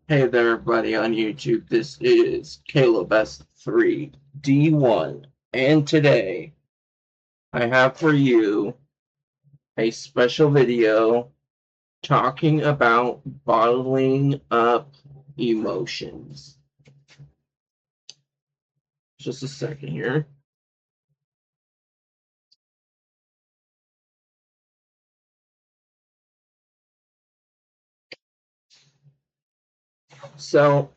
Hey there, everybody on YouTube. This is Caleb S3D1, and today I have for you a special video talking about bottling up emotions. Just a second here. So,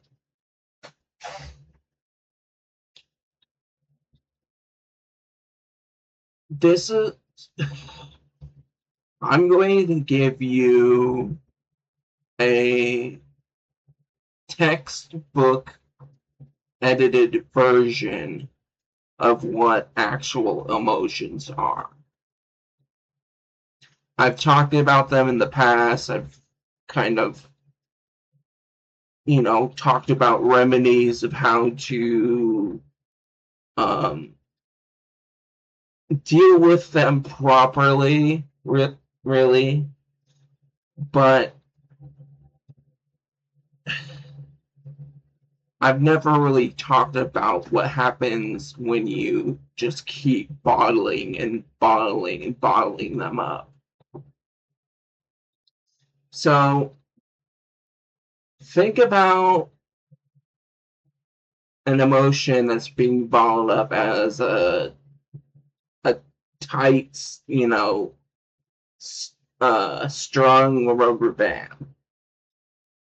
this is. I'm going to give you a textbook edited version of what actual emotions are. I've talked about them in the past. I've kind of, talked about remedies of how to um, deal with them properly, really. But I've never really talked about what happens when you just keep bottling and bottling and bottling them up. So think about an emotion that's being bottled up as a tight, strong rubber band.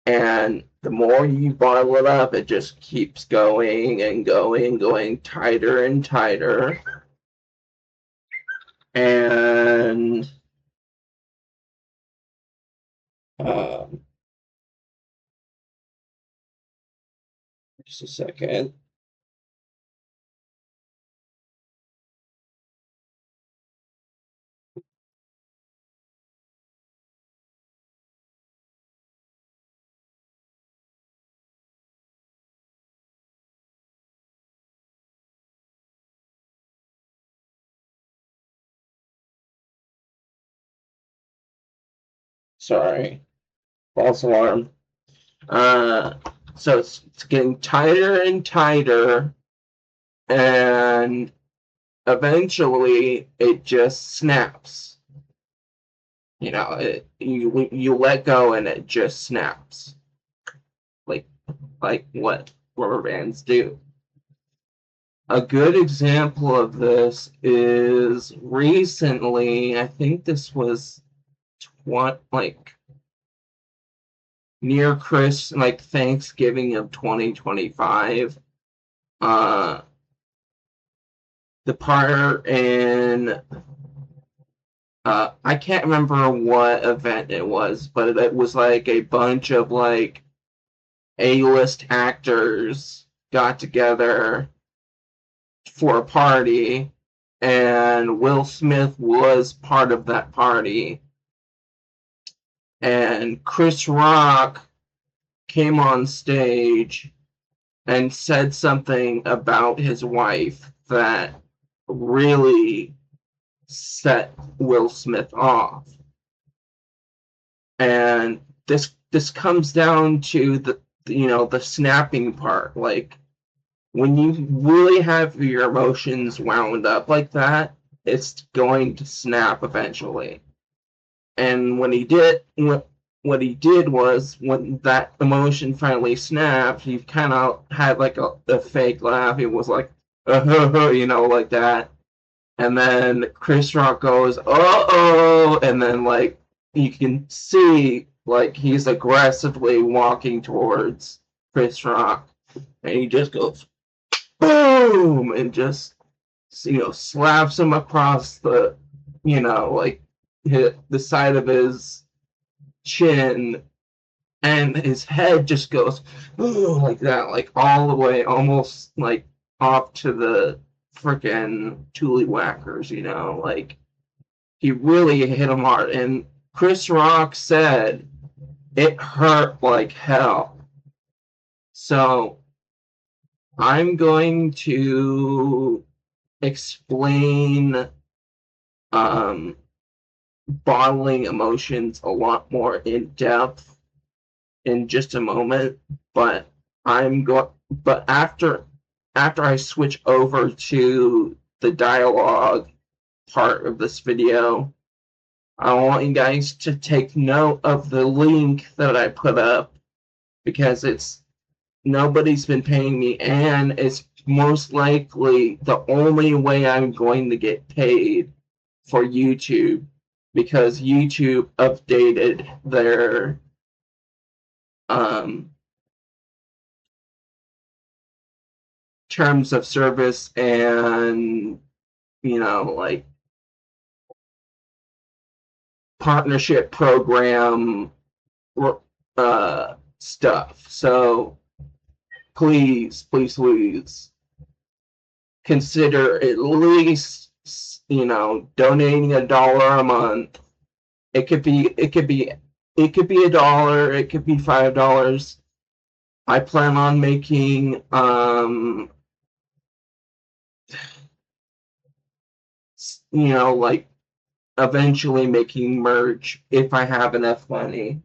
And the more you bottle it up, it just keeps going and going, going tighter and tighter. And um, just a second. Sorry, false alarm. Uh, so it's getting tighter and tighter, and eventually it just snaps. You let go and it just snaps, like what rubber bands do. A good example of this is recently. I think this was like near Thanksgiving of 2025. Uh, the part in I can't remember what event it was, but it was like a bunch of like A-list actors got together for a party, and Will Smith was part of that party. And Chris Rock came on stage and said something about his wife that really set Will Smith off. And this comes down to the snapping part. Like, when you really have your emotions wound up like that, it's going to snap eventually. And what he did was, when that emotion finally snapped, he kind of had like a fake laugh. He was like, like that. And then Chris Rock goes, oh, and then like you can see like he's aggressively walking towards Chris Rock, and he just goes boom and just slaps him across the like hit the side of his chin, and his head just goes like that, like all the way almost like off to the freaking Thule whackers, like he really hit him hard. And Chris Rock said it hurt like hell. So I'm going to explain um, bottling emotions a lot more in depth in just a moment, but but after I switch over to the dialogue part of this video, I want you guys to take note of the link that I put up, because it's nobody's been paying me, and it's most likely the only way I'm going to get paid for YouTube, because YouTube updated their um, terms of service and, like, partnership program stuff. So please consider at least, donating $1 a month. It could be $1, it could be $5. I plan on making like, eventually making merch if I have enough money.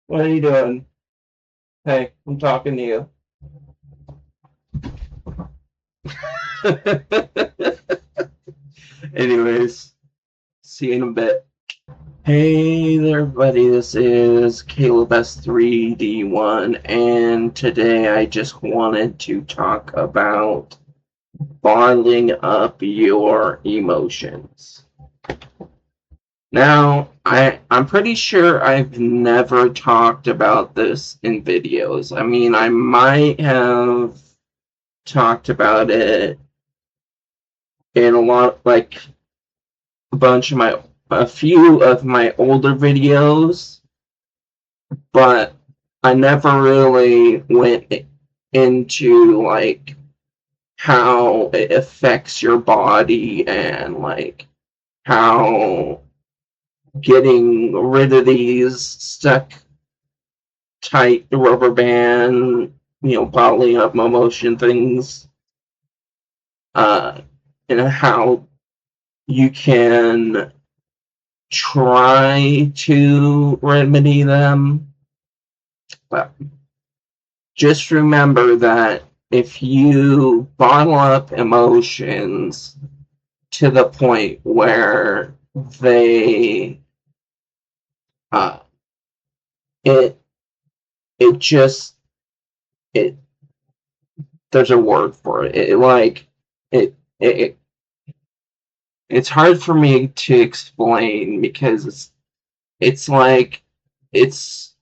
What are you doing? Hey, I'm talking to you. Anyways, see you in a bit. Hey there, everybody. This is Caleb S3D1, and today I just wanted to talk about bottling up your emotions. Now, I'm pretty sure I've never talked about this in videos. I mean, I might have talked about it in a few of my older videos, but I never really went into, like, how it affects your body, and, like, how getting rid of these stuck tight rubber band, bottling up emotion things, and how you can try to remedy them. But just remember that if you bottle up emotions to the point where they there's a word for it. It's hard for me to explain, because it's like it's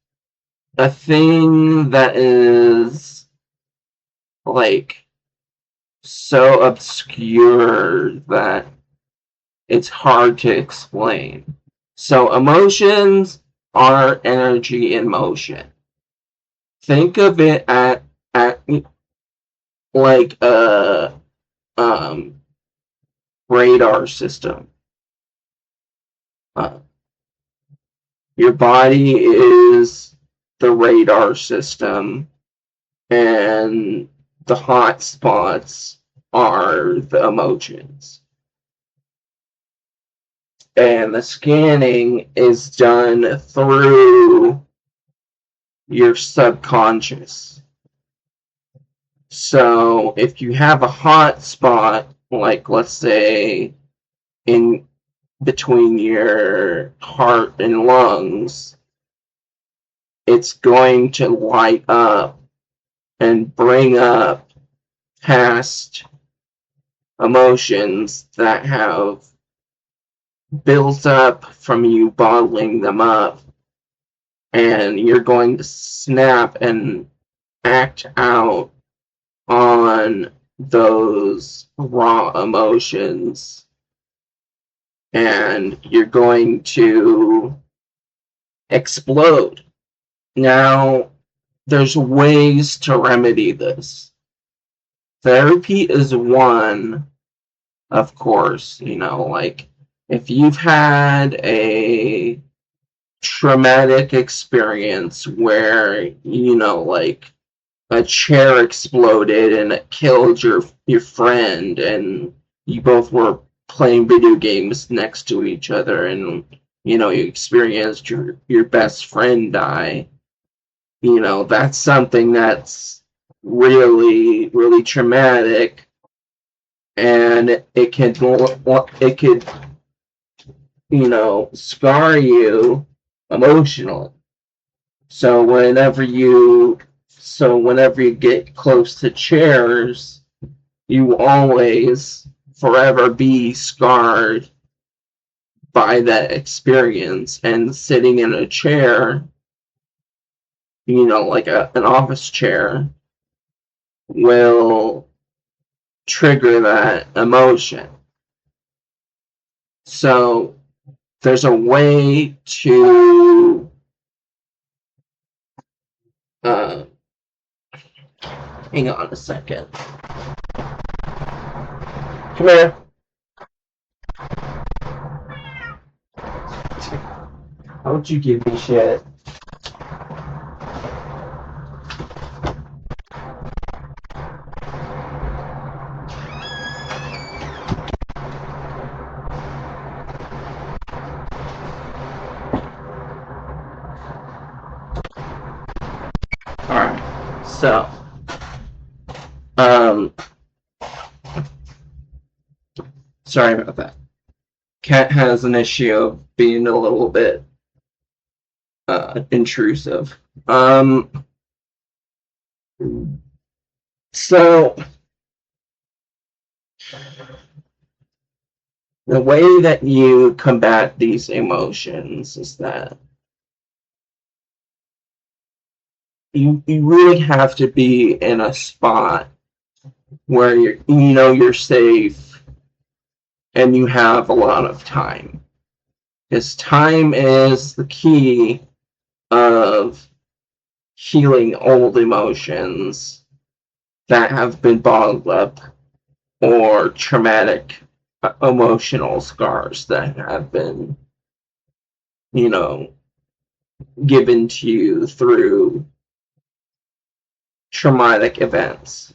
a thing that is, like, so obscure that it's hard to explain. So emotions are energy in motion. Think of it at like a radar system. Your body is the radar system, and the hot spots are the emotions. And the scanning is done through your subconscious. So if you have a hot spot, like, let's say, in between your heart and lungs, it's going to light up and bring up past emotions that have built up from you bottling them up, and you're going to snap and act out on those raw emotions, and you're going to explode. Now, there's ways to remedy this. Therapy is one, of course. Like, if you've had a traumatic experience where, like, a chair exploded and it killed your friend, and you both were playing video games next to each other, and you experienced your best friend die, that's something that's really, really traumatic, and it could scar you emotionally. So whenever you get close to chairs, you always forever be scarred by that experience. And sitting in a chair, like an office chair, will trigger that emotion. So there's a way to hang on a second. Come here. Don't you give me shit. Alright, so sorry about that. Cat has an issue of being a little bit intrusive. So the way that you combat these emotions is that you really have to be in a spot where you're safe and you have a lot of time. Because time is the key of healing old emotions that have been bottled up, or traumatic emotional scars that have been, given to you through traumatic events.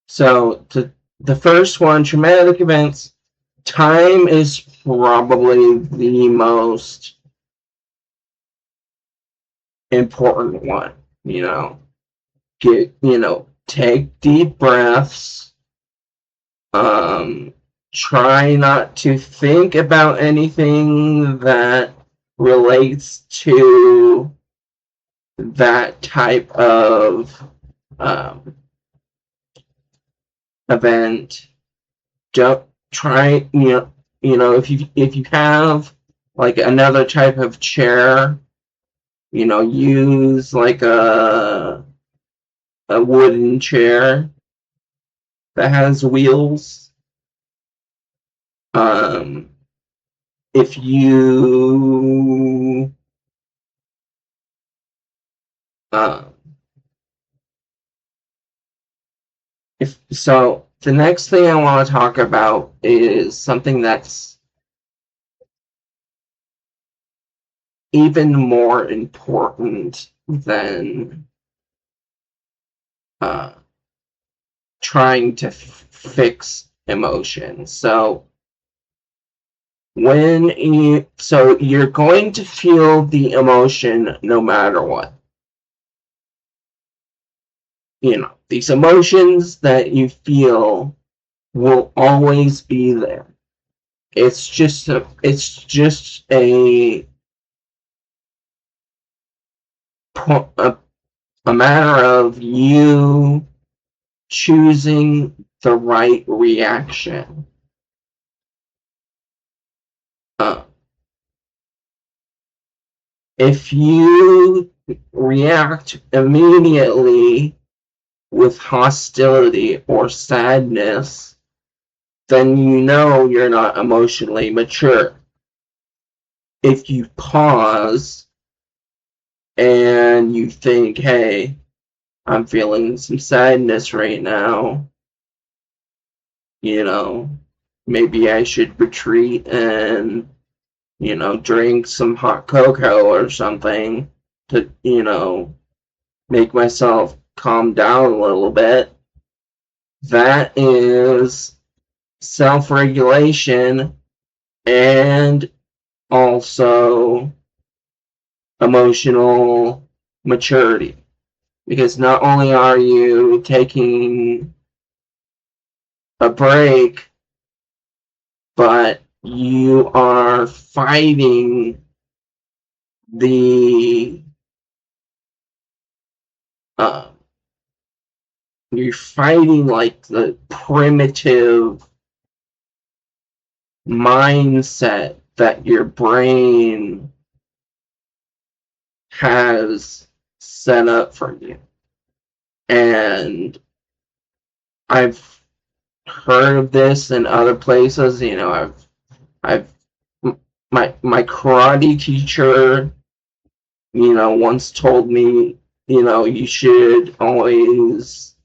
So the first one, traumatic events, time is probably the most important one. Take deep breaths. Try not to think about anything that relates to that type of event. Don't try, if you have like another type of chair, use like a wooden chair that has wheels. If you the next thing I want to talk about is something that's even more important than trying to fix emotions. So you're going to feel the emotion no matter what. These emotions that you feel will always be there. It's just a matter of you choosing the right reaction. If you react immediately with hostility or sadness, then you're not emotionally mature. If you pause and you think, hey, I'm feeling some sadness right now, maybe I should retreat and, drink some hot cocoa or something to, make myself calm down a little bit. That is self-regulation and also emotional maturity. Because not only are you taking a break, but you are fighting the uh, you're fighting like the primitive mindset that your brain has set up for you. And I've heard of this in other places. I've my karate teacher, once told me, you should always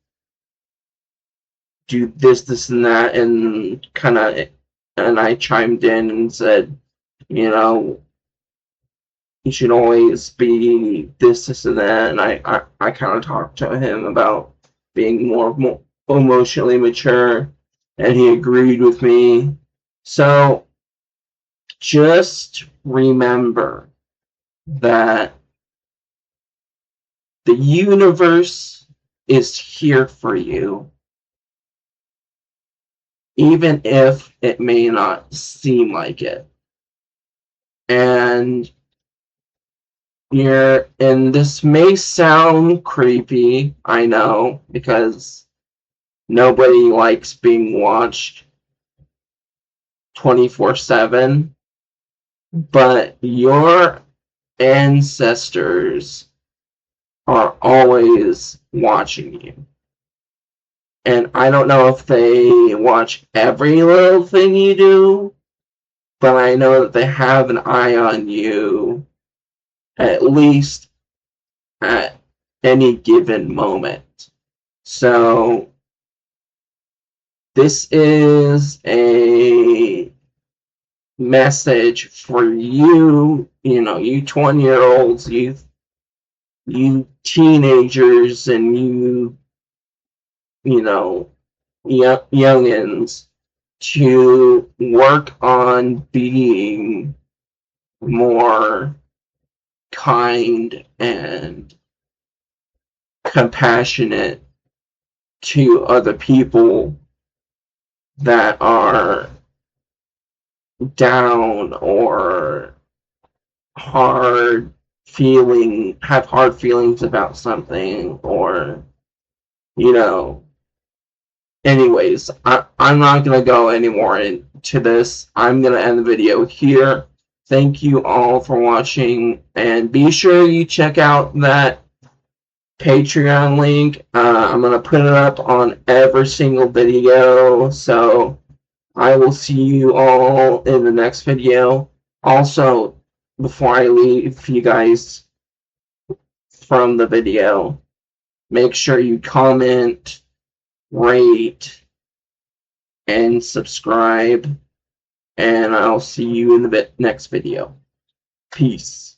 do this, and that, and and I chimed in and said, you should always be this, and that, and I kind of talked to him about being more emotionally mature, and he agreed with me. So just remember that the universe is here for you, even if it may not seem like it. And this may sound creepy, I know, because nobody likes being watched 24/7, but your ancestors are always watching you. And I don't know if they watch every little thing you do, but I know that they have an eye on you at least at any given moment. So this is a message for you, you 20-year-olds, you teenagers, and youngins, to work on being more kind and compassionate to other people that are down or have hard feelings about something, or anyways, I'm not going to go any more into this. I'm going to end the video here. Thank you all for watching, and be sure you check out that Patreon link. I'm going to put it up on every single video, so I will see you all in the next video. Also, before I leave you guys from the video, make sure you comment, rate, and subscribe, and I'll see you in the next video. Peace.